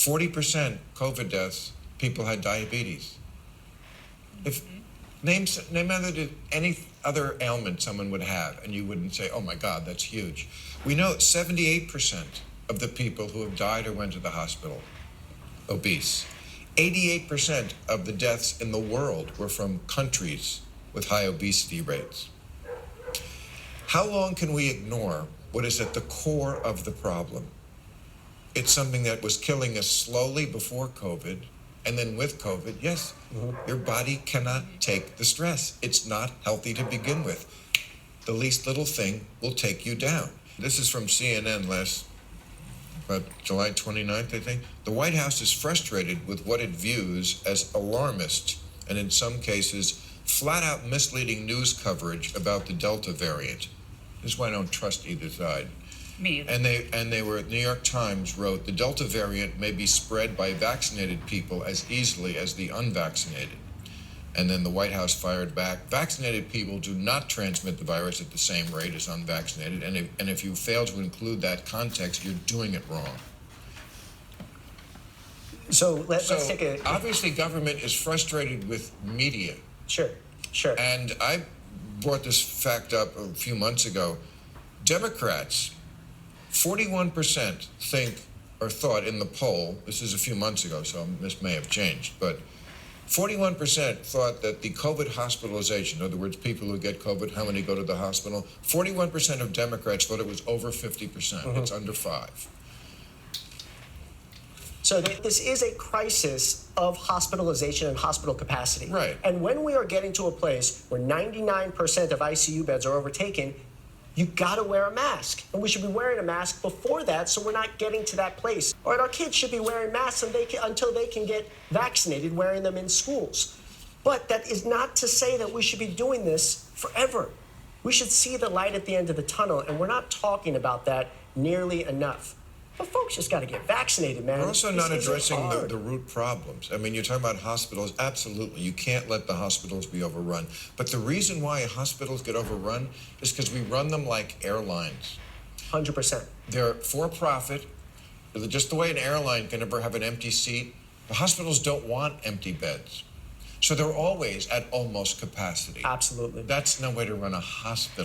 40% COVID deaths, people had diabetes. If name any other ailment someone would have, and you wouldn't say, oh my God, that's huge. We know 78% of the people who have died or went to the hospital, obese. 88% of the deaths in the world were from countries with high obesity rates. How long can we ignore what is at the core of the problem? It's something that was killing us slowly before COVID, and then with COVID, yes, your body cannot take the stress. It's not healthy to begin with. The least little thing will take you down. This is from CNN about July 29th, I think. The White House is frustrated with what it views as alarmist and in some cases flat-out misleading news coverage about the Delta variant. This is why I don't trust either side. Me either. And they were, New York Times wrote, the Delta variant may be spread by vaccinated people as easily as the unvaccinated. And then the White House fired back, vaccinated people do not transmit the virus at the same rate as unvaccinated, and if you fail to include that context, you're doing it wrong. So let's take a... Obviously, government is frustrated with media. Sure. And I brought this fact up a few months ago. Democrats, 41% think or thought in the poll, this is a few months ago, so this may have changed, but 41% thought that the COVID hospitalization, in other words, people who get COVID, how many go to the hospital? 41% of Democrats thought it was over 50%. It's under 5. So this is a crisis of hospitalization and hospital capacity. Right. And when we are getting to a place where 99% of ICU beds are overtaken, you got to wear a mask. And we should be wearing a mask before that so we're not getting to that place. All right, our kids should be wearing masks until they can get vaccinated, wearing them in schools. But that is not to say that we should be doing this forever. We should see the light at the end of the tunnel, and we're not talking about that nearly enough. But folks just got to get vaccinated, man. We're also not This isn't addressing hard. the root problems. I mean, you're talking about hospitals. Absolutely. You can't let the hospitals be overrun. But the reason why hospitals get overrun is because we run them like airlines. 100%. They're for-profit. Just the way an airline can never have an empty seat, the hospitals don't want empty beds. So they're always at almost capacity. Absolutely. That's no way to run a hospital.